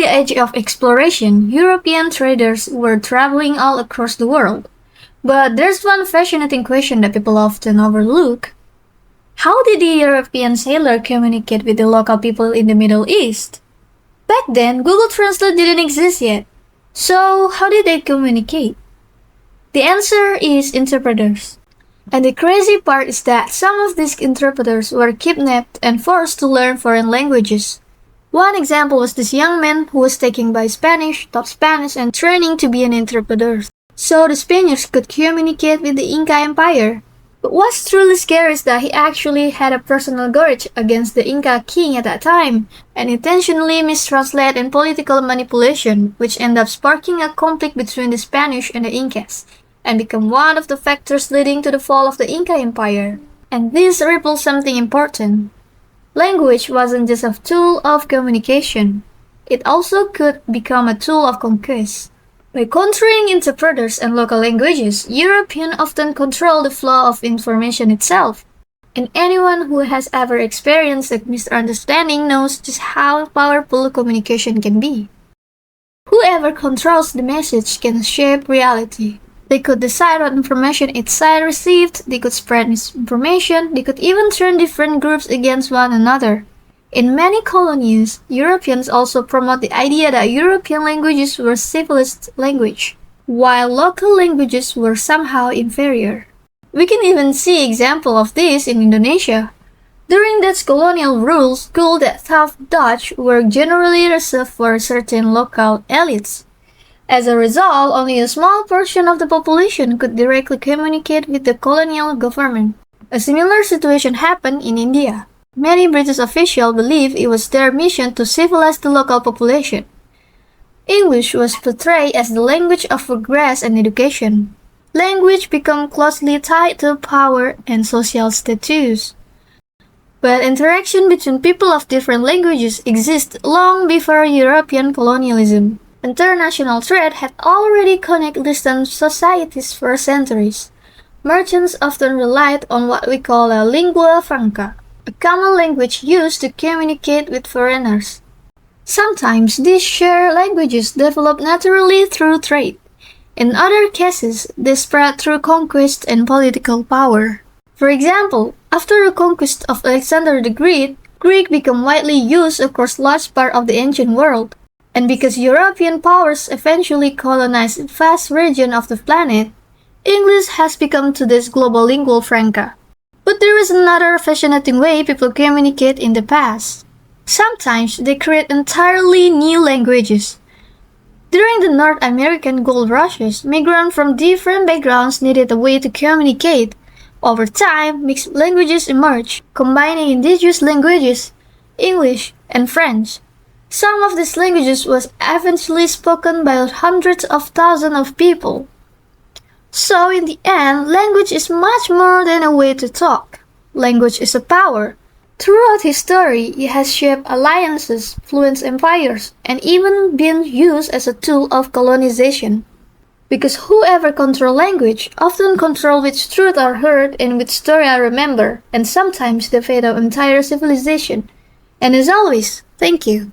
the age of exploration, European traders were traveling all across the world. But there's one fascinating question that people often overlook. How did the European sailor communicate with the local people in the Middle East? Back then, Google Translate didn't exist yet. So, how did they communicate? The answer is interpreters. And the crazy part is that some of these interpreters were kidnapped and forced to learn foreign languages. One example was this young man who was taken by Spanish, taught Spanish, and training to be an interpreter, so the Spaniards could communicate with the Inca Empire. But what's truly scary is that he actually had a personal grudge against the Inca king at that time, and intentionally mistranslated and political manipulation, which ended up sparking a conflict between the Spanish and the Incas, and become one of the factors leading to the fall of the Inca Empire. And this ripples something important. Language wasn't just a tool of communication. It also could become a tool of conquest. By controlling interpreters and local languages, Europeans often control the flow of information itself. And anyone who has ever experienced a misunderstanding knows just how powerful communication can be. Whoever controls the message can shape reality. They could decide what information each side received, they could spread misinformation, they could even turn different groups against one another. In many colonies, Europeans also promote the idea that European languages were civilized language, while local languages were somehow inferior. We can even see example of this in Indonesia. During Dutch colonial rule, schools that taught Dutch were generally reserved for certain local elites. As a result, only a small portion of the population could directly communicate with the colonial government. A similar situation happened in India. Many British officials believed it was their mission to civilize the local population. English was portrayed as the language of progress and education. Language became closely tied to power and social status. But interaction between people of different languages existed long before European colonialism. International trade had already connected distant societies for centuries. Merchants often relied on what we call a lingua franca, a common language used to communicate with foreigners. Sometimes these shared languages develop naturally through trade. In other cases, they spread through conquest and political power. For example, after the conquest of Alexander the Great, Greek became widely used across large parts of the ancient world. And because European powers eventually colonized vast regions of the planet, English has become today's global lingua franca. But there is another fascinating way people communicate in the past. Sometimes they create entirely new languages. During the North American gold rushes, migrants from different backgrounds needed a way to communicate. Over time, mixed languages emerged, combining indigenous languages, English, and French. Some of these languages was eventually spoken by hundreds of thousands of people. So in the end, language is much more than a way to talk. Language is a power. Throughout history, it has shaped alliances, influenced empires, and even been used as a tool of colonization. Because whoever controls language often controls which truths are heard and which story are remembered, and sometimes the fate of entire civilization. And as always, thank you.